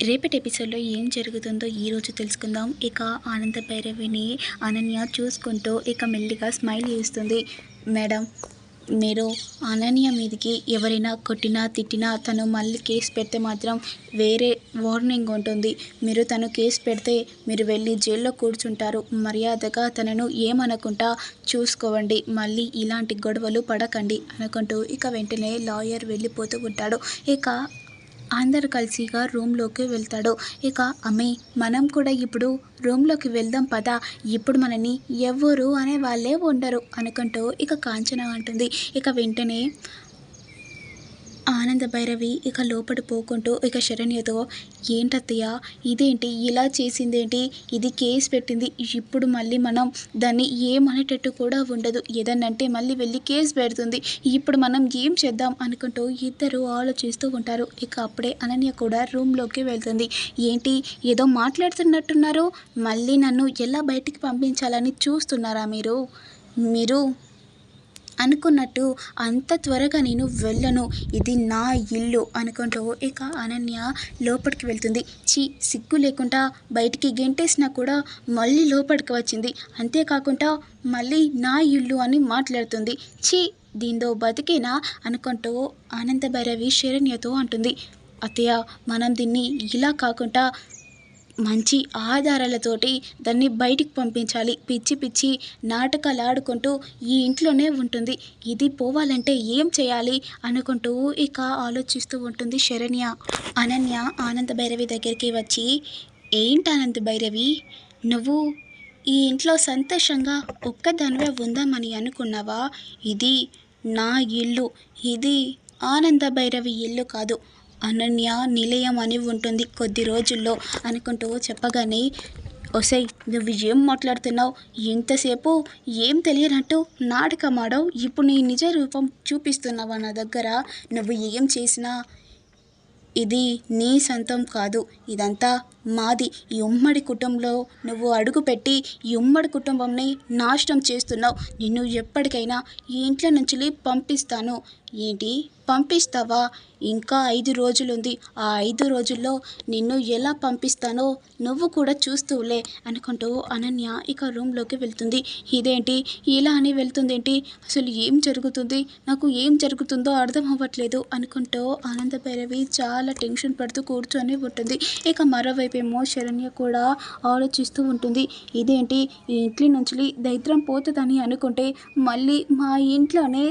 రేపటి ఎపిసోడ్లో ఏం జరుగుతుందో ఈరోజు తెలుసుకుందాం. ఇక ఆనంద భైరవిని అనన్య చూసుకుంటూ ఇక మెల్లిగా స్మైల్ చేస్తుంది. మేడం, మీరు అనన్య మీదకి ఎవరైనా కొట్టినా తిట్టినా తను మళ్ళీ కేసు పెడితే మాత్రం వేరే వార్నింగ్ ఉంటుంది. మీరు తను కేసు పెడితే మీరు వెళ్ళి జైల్లో కూర్చుంటారు. మర్యాదగా తనను ఏమనకుండా చూసుకోవండి. మళ్ళీ ఇలాంటి గొడవలు పడకండి అనుకుంటూ ఇక వెంటనే లాయర్ వెళ్ళిపోతూ ఉంటాడు. ఇక అందరు కలిసిగా రూమ్లోకి వెళ్తాడు. ఇక అమ్మే, మనం కూడా ఇప్పుడు రూమ్లోకి వెళ్దాం పదా, ఇప్పుడు మనని ఎవ్వరు అనే వాళ్ళే ఉండరు అనుకుంటూ ఇక కాంచన అంటుంది. ఇక వెంటనే ఆనంద భైరవి ఇక లోపడి పోకుంటూ ఇక శరణ్యతో, ఏంటత్తయ్య ఇదేంటి ఇలా చేసిందేంటి, ఇది కేసు పెట్టింది, ఇప్పుడు మళ్ళీ మనం దాన్ని ఏమనేటట్టు కూడా ఉండదు, ఏదన్నంటే మళ్ళీ వెళ్ళి కేసు పెడుతుంది, ఇప్పుడు మనం ఏం చేద్దాం అనుకుంటూ ఇద్దరు ఆలోచిస్తూ ఉంటారు. ఇక అప్పుడే అనన్య కూడా రూమ్లోకి వెళ్తుంది. ఏంటి ఏదో మాట్లాడుతున్నట్టున్నారు, మళ్ళీ నన్ను ఎలా బయటికి పంపించాలని చూస్తున్నారా మీరు అనుకున్నట్టు అంత త్వరగా నేను వెళ్ళను, ఇది నా ఇల్లు అనుకుంటూ ఇక అనన్య లోపలికి వెళ్తుంది. సిగ్గు లేకుండా బయటికి గెంటేసినా కూడా మళ్ళీ లోపలికి వచ్చింది, అంతేకాకుండా మళ్ళీ నా ఇల్లు అని మాట్లాడుతుంది. దీంతో బతికేనా అనుకుంటూ ఆనంద భైరవి శరణ్యతో అంటుంది. అత్తయ్య, మనం దీన్ని ఇలా కాకుండా మంచి ఆధారాలతోటి దాన్ని బయటికి పంపించాలి. పిచ్చి పిచ్చి నాటకాలు ఆడుకుంటూ ఈ ఇంట్లోనే ఉంటుంది, ఇది పోవాలంటే ఏం చేయాలి అనుకుంటూ ఇక ఆలోచిస్తూ ఉంటుంది శరణ్య. అనన్య ఆనంద భైరవి దగ్గరికి వచ్చి, ఏంటి ఆనంద భైరవి, నువ్వు ఈ ఇంట్లో సంతోషంగా ఒక్కదానివే ఉందామని అనుకున్నావా? ఇది నా ఇల్లు, ఇది ఆనంద భైరవి ఇల్లు కాదు, అనన్య నిలయం అని ఉంటుంది కొద్ది రోజుల్లో అనుకుంటూ చెప్పగానే, ఒసై నువ్వు ఏం మాట్లాడుతున్నావు, ఇంతసేపు ఏం తెలియనట్టు నాటకమాడవు, ఇప్పుడు నీ నిజ రూపం చూపిస్తున్నావా నా దగ్గర? నువ్వు ఏం చేసినా ఇది నీ సొంతం కాదు, ఇదంతా మాది. ఈ ఉమ్మడి కుటుంబంలో నువ్వు అడుగుపెట్టి ఈ ఉమ్మడి కుటుంబంని నాశనం చేస్తున్నావు. నిన్ను ఎప్పటికైనా ఈ ఇంట్లో నుంచి పంపిస్తాను. ఏంటి పంపిస్తావా? ఇంకా 5 రోజులుంది, ఆ 5 రోజుల్లో నిన్ను ఎలా పంపిస్తానో నువ్వు కూడా చూస్తూలే అనుకుంటూ అనన్య ఇక రూమ్లోకి వెళ్తుంది. ఇదేంటి ఇలా అని వెళ్తుందేంటి, అసలు ఏం జరుగుతుంది, నాకు ఏం జరుగుతుందో అర్థం అవ్వట్లేదు అనుకుంటూ ఆనంద భైరవి చాలా టెన్షన్ పడుతూ కూర్చొని ఉంటుంది. ఇక మరోవైపేమో శరణ్య కూడా ఆలోచిస్తూ ఉంటుంది. ఇదేంటి ఈ ఇంట్లో నుంచి దరిద్రం పోతుందని అనుకుంటే మళ్ళీ మా ఇంట్లోనే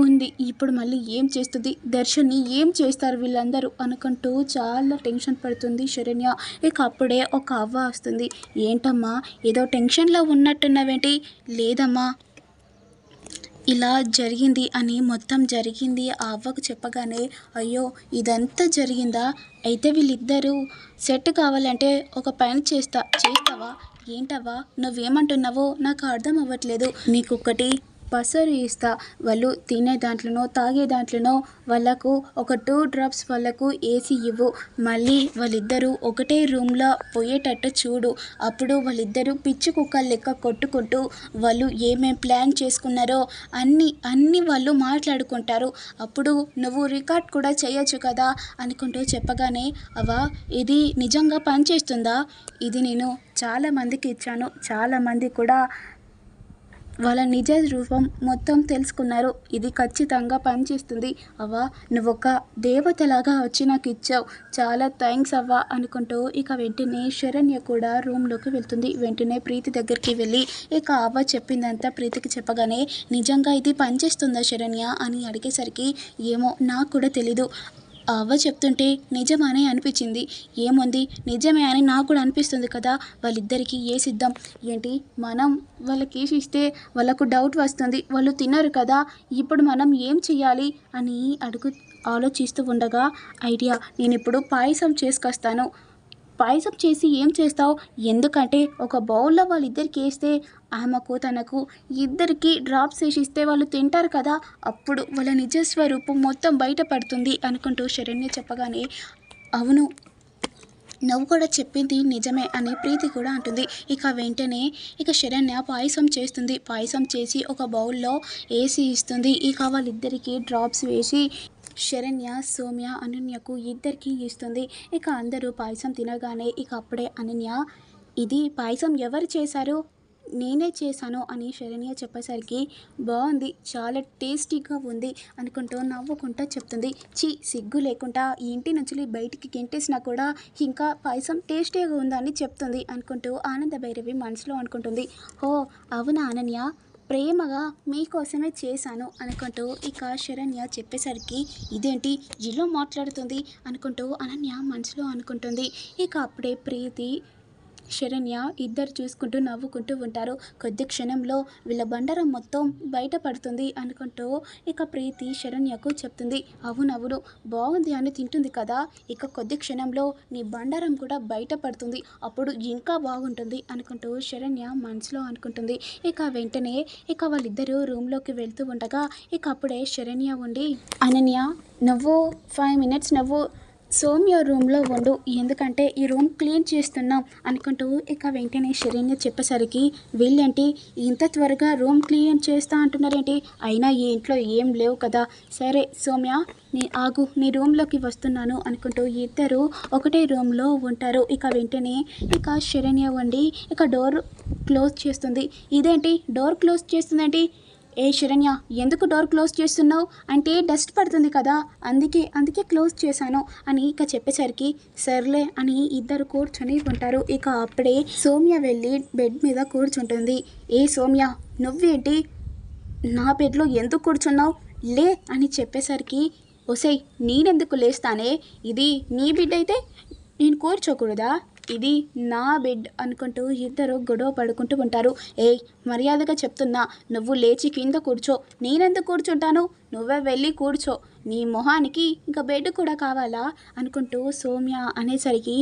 ఉంది, ఇప్పుడు మళ్ళీ ఏం చేస్తుంది, దర్శన్ని ఏం చేస్తారు వీళ్ళందరూ అనుకుంటూ చాలా టెన్షన్ పడుతుంది శరణ్య. ఇక అప్పుడే ఒక అవ్వ వస్తుంది. ఏంటమ్మా ఏదో టెన్షన్లో ఉన్నట్టున్నావేంటి? లేదమ్మా, ఇలా జరిగింది అని మొత్తం జరిగింది ఆ అవ్వకు చెప్పగానే, అయ్యో ఇదంతా జరిగిందా, అయితే వీళ్ళిద్దరూ సెట్ కావాలంటే ఒక పని చేస్తావా? ఏంటవ్వా నువ్వేమంటున్నావో నాకు అర్థం అవ్వట్లేదు. నీకొకటి పసరు ఇస్తా, వాళ్ళు తినే దాంట్లోనో తాగే దాంట్లోనో వాళ్ళకు ఒక 2 డ్రాప్స్ వాళ్ళకు వేసి ఇవ్వు, మళ్ళీ వాళ్ళిద్దరూ ఒకటే రూమ్లో పోయేటట్టు చూడు, అప్పుడు వాళ్ళిద్దరూ పిచ్చి కుక్కలు లెక్క కొట్టుకుంటూ వాళ్ళు ఏమేం ప్లాన్ చేసుకున్నారో అన్నీ వాళ్ళు మాట్లాడుకుంటారు, అప్పుడు నువ్వు రికార్డ్ కూడా చేయొచ్చు కదా అనుకుంటూ చెప్పగానే, అవా ఇది నిజంగా పనిచేస్తుందా? ఇది నేను చాలామందికి ఇచ్చాను, చాలామంది కూడా వాళ్ళ నిజ రూపం మొత్తం తెలుసుకున్నారు, ఇది ఖచ్చితంగా పనిచేస్తుంది అవ్వ, నువ్వొక దేవతలాగా వచ్చి నాకు ఇచ్చావు, చాలా థ్యాంక్స్ అవ్వ అనుకుంటూ ఇక వెంటనే శరణ్య కూడా రూమ్లోకి వెళ్తుంది. వెంటనే ప్రీతి దగ్గరికి వెళ్ళి ఇక అవ్వ చెప్పిందంతా ప్రీతికి చెప్పగానే, నిజంగా ఇది పనిచేస్తుందా శరణ్య అని అడిగేసరికి, ఏమో నాకు కూడా తెలీదు, అవ్వ చెప్తుంటే నిజమనే అనిపించింది, ఏముంది నిజమే అని నాకు కూడా అనిపిస్తుంది కదా, వాళ్ళిద్దరికీ వేసిద్దాం. ఏంటి మనం వాళ్ళకి వేసి ఇస్తే వాళ్ళకు డౌట్ వస్తుంది, వాళ్ళు తినరు కదా, ఇప్పుడు మనం ఏం చేయాలి అని ఆలోచిస్తూ ఉండగా, ఐడియా, నేను ఇప్పుడు పాయసం చేసుకొస్తాను. పాయసం చేసి ఏం చేస్తావు? ఎందుకంటే ఒక బౌల్లో వాళ్ళిద్దరికి వేస్తే ఆమెకు తనకు ఇద్దరికి డ్రాప్స్ వేసి ఇస్తే వాళ్ళు తింటారు కదా, అప్పుడు వాళ్ళ నిజస్వరూపం మొత్తం బయటపడుతుంది అనుకుంటూ శరణ్య చెప్పగానే, అవును నువ్వు కూడా చెప్పింది నిజమే అని ప్రీతి కూడా అంటుంది. ఇక వెంటనే ఇక శరణ్య పాయసం చేస్తుంది. పాయసం చేసి ఒక బౌల్లో వేసి ఇస్తుంది. ఇక వాళ్ళిద్దరికి డ్రాప్స్ వేసి శరణ్య, సౌమ్య, అనన్యకు ఇద్దరికీ ఇస్తుంది. ఇక అందరూ పాయసం తినగానే ఇక అప్పుడే అనన్య, ఇది పాయసం ఎవరు చేశారు? నేనే చేశాను అని శరణ్య చెప్పేసరికి, బాగుంది, చాలా టేస్టీగా ఉంది అనుకుంటూ నవ్వుకుంటూ చెప్తుంది. ఛీ, సిగ్గు లేకుండా ఈ ఇంటి నుంచి బయటికి గెంటేసినా కూడా ఇంకా పాయసం టేస్టీగా ఉందని చెప్తుంది అనుకుంటూ ఆనంద భైరవి మనసులో అనుకుంటుంది. ఓ అవునా అనన్య, ప్రేమగా మీకోసమే చేశాను అనుకుంటూ ఇక శరణ్య చెప్పేసరికి, ఇదేంటి ఇలా మాట్లాడుతుంది అనుకుంటూ అనన్య మనసులో అనుకుంటుంది. ఇక అప్పుడే ప్రీతి, శరణ్య ఇద్దరు చూసుకుంటూ నవ్వుకుంటూ ఉంటారు. కొద్ది క్షణంలో వీళ్ళ బండారం మొత్తం బయటపడుతుంది అనుకుంటూ ఇక ప్రీతి శరణ్యకు చెప్తుంది. అవునవును, బాగుంది అని తింటుంది కదా, ఇక కొద్ది క్షణంలో నీ బండారం కూడా బయటపడుతుంది, అప్పుడు ఇంకా బాగుంటుంది అనుకుంటూ శరణ్య మనసులో అనుకుంటుంది. ఇక వెంటనే ఇక వాళ్ళిద్దరూ రూమ్లోకి వెళ్తూ ఉండగా ఇక అప్పుడే శరణ్య ఉండి, అనన్య నువ్వు 5 మినిట్స్ నువ్వు సౌమ్య రూమ్లో ఉండు, ఎందుకంటే ఈ రూమ్ క్లీన్ చేస్తున్నాం అనుకుంటూ ఇక వెంటనే శరణ్య చెప్పేసరికి, వీళ్ళేంటి ఇంత త్వరగా రూమ్ క్లీన్ చేస్తా అంటున్నారేంటి, అయినా ఈ ఇంట్లో ఏం లేవు కదా, సరే సౌమ్య నీ ఆగు, నీ రూమ్లోకి వస్తున్నాను అనుకుంటూ ఇద్దరు ఒకటే రూమ్లో ఉంటారు. ఇక వెంటనే ఇక శరణ్య ఉండి ఇక డోర్ క్లోజ్ చేస్తుంది. ఇదేంటి డోర్ క్లోజ్ చేస్తుందేంటి? ఏ శరణ్య, ఎందుకు డోర్ క్లోజ్ చేస్తున్నావు? అంటే డస్ట్ పడుతుంది కదా, అందుకే క్లోజ్ చేశాను అని ఇక చెప్పేసరికి, సర్లే అని ఇద్దరు కూర్చొని ఉంటారు. ఇక అప్పుడే సౌమ్య వెళ్ళి బెడ్ మీద కూర్చుంటుంది. ఏ సౌమ్య, నువ్వేంటి నా బెడ్లో ఎందుకు కూర్చున్నావు? లే అని చెప్పేసరికి, ఒసై నేనెందుకు లేస్తానే, ఇది నీ బెడ్ అయితే నేను కూర్చోకూడదా, ఇది నా బెడ్ అనుకుంటూ ఇద్దరు గొడవ పడుకుంటూ ఉంటారు. ఏయ్ మర్యాదగా చెప్తున్నా, నువ్వు లేచి కింద కూర్చో, నేనెందుకు కూర్చుంటాను, నువ్వే వెళ్ళి కూర్చో, నీ మొహానికి ఇంకా బెడ్ కూడా కావాలా అనుకుంటూ సౌమ్య అనేసరికి,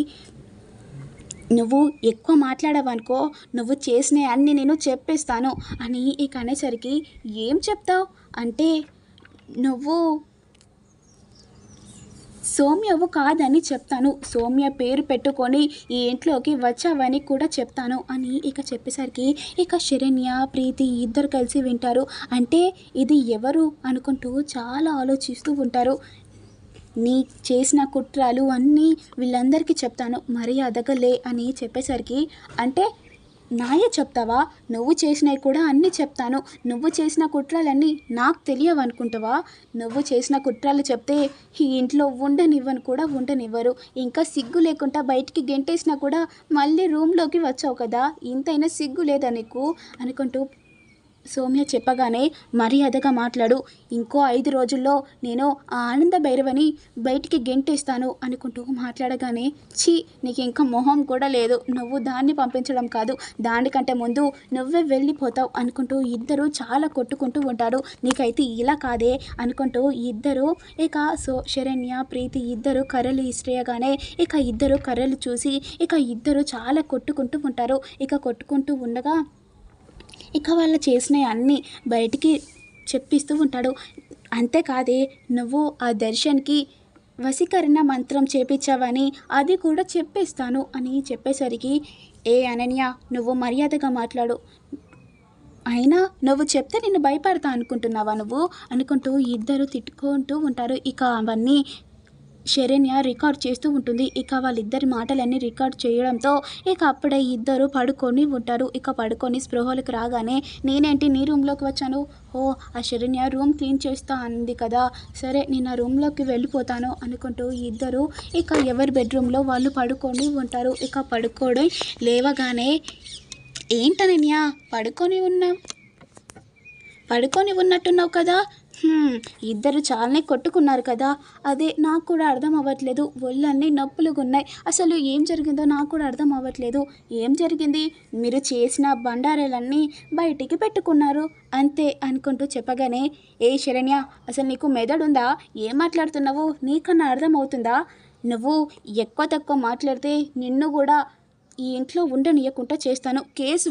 నువ్వు ఎక్కువ మాట్లాడావనుకో, నువ్వు చేసిన అన్ని నేను చెప్పేస్తాను అని ఇక అనేసరికి, ఏం చెప్తావు అంటే నువ్వు సౌమ్యవు కాదని చెప్తాను, సౌమ్య పేరు పెట్టుకొని ఈ ఇంట్లోకి వచ్చావని కూడా చెప్తాను అని ఇక చెప్పేసరికి ఇక శరణ్య, ప్రీతి ఇద్దరు కలిసి వింటారు. అంటే ఇది ఎవరు అనుకుంటూ చాలా ఆలోచిస్తూ ఉంటారు. నీ చేసిన కుట్రాలు అన్నీ వీళ్ళందరికీ చెప్తాను, మర్యాదగా లే అని చెప్పేసరికి, అంటే నాయే చెప్తావా, నువ్వు చేసినవి కూడా అన్నీ చెప్తాను, నువ్వు చేసిన కుట్రలన్నీ నాకు తెలియవనుకుంటావా, నువ్వు చేసిన కుట్రలు చెప్తే ఈ ఇంట్లో ఉండనివ్వను కూడా ఉండనివ్వరు, ఇంకా సిగ్గు లేకుండా బయటికి గెంటేసినా కూడా మళ్ళీ రూమ్లోకి వచ్చావు కదా, ఇంతైనా సిగ్గు లేదా నీకు అనుకుంటూ సౌమ్య చెప్పగానే, మర్యాదగా మాట్లాడు, ఇంకో 5 రోజుల్లో నేను ఆ ఆనంద భైరవని బయటికి గెంటేస్తాను అనుకుంటూ మాట్లాడగానే, ఛీ నీకు ఇంకా మొహం కూడా లేదు, నువ్వు దాన్ని పంపించడం కాదు, దానికంటే ముందు నువ్వే వెళ్ళిపోతావు అనుకుంటూ ఇద్దరు చాలా కొట్టుకుంటూ ఉంటారు. నీకైతే ఇలా కాదే అనుకుంటూ ఇద్దరు ఇక శరణ్య, ప్రీతి ఇద్దరు కర్రలు ఇస్త్రేయగానే ఇక ఇద్దరు కర్రలు చూసి ఇక ఇద్దరు చాలా కొట్టుకుంటూ ఉంటారు. ఇక కొట్టుకుంటూ ఉండగా ఇక వాళ్ళు చేసినవి అన్నీ బయటికి చెప్పిస్తూ ఉంటాడు. అంతేకాదే నువ్వు ఆ దర్శన్కి వశీకరణ మంత్రం చేపించావని అది కూడా చెప్పేస్తాను అని చెప్పేసరికి, ఏ అనన్య నువ్వు మర్యాదగా మాట్లాడు, అయినా నువ్వు చెప్తే నేను భయపడతా అనుకుంటున్నావా నువ్వు అనుకుంటూ ఇద్దరు తిట్టుకుంటూ ఉంటారు. ఇక అవన్నీ శరణ్య రికార్డ్ చేస్తూ ఉంటుంది. ఇక వాళ్ళిద్దరి మాటలన్నీ రికార్డ్ చేయడంతో ఇక అప్పుడే ఇద్దరు పడుకొని ఉంటారు. ఇక పడుకొని స్పృహలకు రాగానే, నేనేంటి నీ రూమ్లోకి వచ్చాను, ఓ ఆ శరణ్య రూమ్ క్లీన్ చేస్తా అంది కదా, సరే నేను ఆ రూమ్లోకి వెళ్ళిపోతాను అనుకుంటూ ఇద్దరు ఇక ఎవరి బెడ్రూమ్లో వాళ్ళు పడుకొని ఉంటారు. ఇక పడుకోవడం లేవగానే, ఏంటనన్య పడుకొని ఉన్నట్టున్నావు కదా, ఇద్దరు చాలానే కొట్టుకున్నారు కదా, అదే నాకు కూడా అర్థం అవ్వట్లేదు, ఒళ్ళన్నీ నొప్పులుగా ఉన్నాయి, అసలు ఏం జరిగిందో నాకు కూడా అర్థం అవ్వట్లేదు, ఏం జరిగింది, మీరు చేసిన బండారాలన్నీ బయటికి పెట్టుకున్నారు అంతే అనుకుంటూ చెప్పగానే, ఏ శరణ్య అసలు నీకు మెదడుందా, ఏం మాట్లాడుతున్నావు, నీకన్నా అర్థం అవుతుందా, నువ్వు ఎక్కువ తక్కువ మాట్లాడితే నిన్ను కూడా ఈ ఇంట్లో ఉండనియకుండా చేస్తాను, కేసు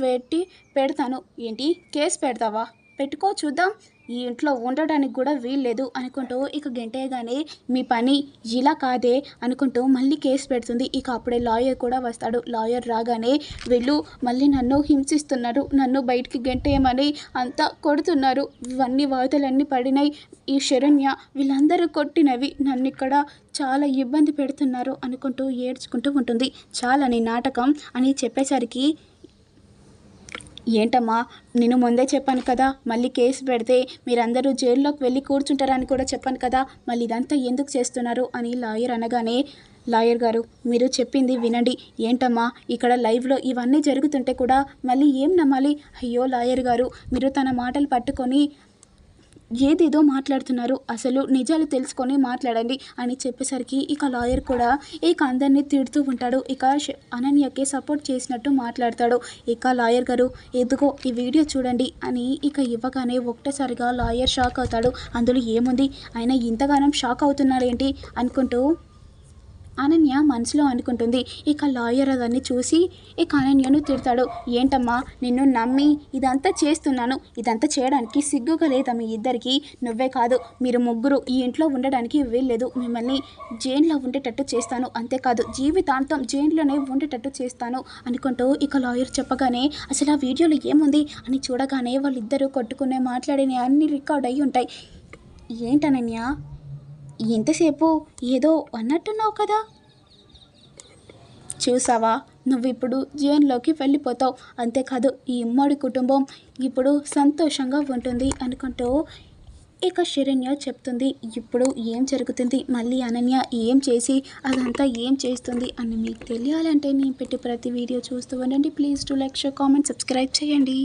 పెడతాను. ఏంటి కేసు పెడతావా, పెట్టుకో చూద్దాం, ఈ ఇంట్లో ఉండడానికి కూడా వీల్లేదు అనుకుంటూ ఇక గెంటేయగానే మీ పని ఇలా కాదే అనుకుంటూ మళ్ళీ కేసు పెడుతుంది. ఇక అప్పుడే లాయర్ కూడా వస్తాడు. లాయర్ రాగానే వీళ్ళు మళ్ళీ నన్ను హింసిస్తున్నారు, నన్ను బయటికి గెంటేయమని అంతా కొడుతున్నారు, ఇవన్నీ వార్తలన్నీ పడినాయి, ఈ శరణ్య వీళ్ళందరూ కొట్టినవి, నన్ను ఇక్కడ చాలా ఇబ్బంది పెడుతున్నారు అనుకుంటూ ఏడ్చుకుంటూ ఉంటుంది. చాలా నీ నాటకం అని చెప్పేసరికి ఏంటమ్మా నేను ముందే చెప్పాను కదా, మళ్ళీ కేసు పెడితే మీరందరూ జైల్లోకి వెళ్ళి కూర్చుంటారని కూడా చెప్పాను కదా, మళ్ళీ ఇదంతా ఎందుకు చేస్తున్నారు అని లాయర్ అనగానే, లాయర్ గారు మీరు చెప్పింది వినండి. ఏంటమ్మా ఇక్కడ లైవ్లో ఇవన్నీ జరుగుతుంటే కూడా మళ్ళీ ఏం నమ్మాలి? అయ్యో లాయర్ గారు మీరు తన మాటలు పట్టుకొని ఏదేదో మాట్లాడుతున్నారు, అసలు నిజాలు తెలుసుకొని మాట్లాడండి అని చెప్పేసరికి ఇక లాయర్ కూడా ఇక అందరినీ తిడుతూ ఉంటాడు. ఇక అనన్యకి సపోర్ట్ చేసినట్టు మాట్లాడతాడు. ఇక లాయర్ గారు ఎదుగో ఈ వీడియో చూడండి అని ఇక ఇవ్వగానే ఒక్కసారిగా లాయర్ షాక్ అవుతాడు. అందులో ఏముంది, ఆయన ఇంతగానం షాక్ అవుతున్నాడేంటి అనుకుంటూ అనన్య మనసులో అనుకుంటుంది. ఇక లాయర్ అదన్నీ చూసి ఇక అనన్యను తిడతాడు. ఏంటమ్మా నిన్ను నమ్మి ఇదంతా చేస్తున్నాను, ఇదంతా చేయడానికి సిగ్గుగా లేదా మీ ఇద్దరికి? నువ్వే కాదు మీరు ముగ్గురు ఈ ఇంట్లో ఉండడానికి వీల్లేదు, మిమ్మల్ని జైల్లో ఉండేటట్టు చేస్తాను, అంతేకాదు జీవితాంతం జైల్లోనే ఉండేటట్టు చేస్తాను అనుకుంటూ ఇక లాయర్ చెప్పగానే అసలు ఆ వీడియోలో ఏముంది అని చూడగానే వాళ్ళిద్దరూ కొట్టుకునే మాట్లాడిన అన్ని రికార్డ్ అయి ఉంటాయి. ఏంటనన్య ఎంతసేపు ఏదో అన్నట్టున్నావు కదా, చూసావా నువ్వు ఇప్పుడు జైల్లోకి వెళ్ళిపోతావు, అంతేకాదు ఈ ఉమ్మడి కుటుంబం ఇప్పుడు సంతోషంగా ఉంటుంది అనుకుంటూ ఇక శరణ్య చెప్తుంది. ఇప్పుడు ఏం జరుగుతుంది, మళ్ళీ అనన్య ఏం చేసి అదంతా ఏం చేస్తుంది అని మీకు తెలియాలంటే నేను పెట్టి ప్రతి వీడియో చూస్తూ ఉండండి. Please to like, share, comment, subscribe చేయండి.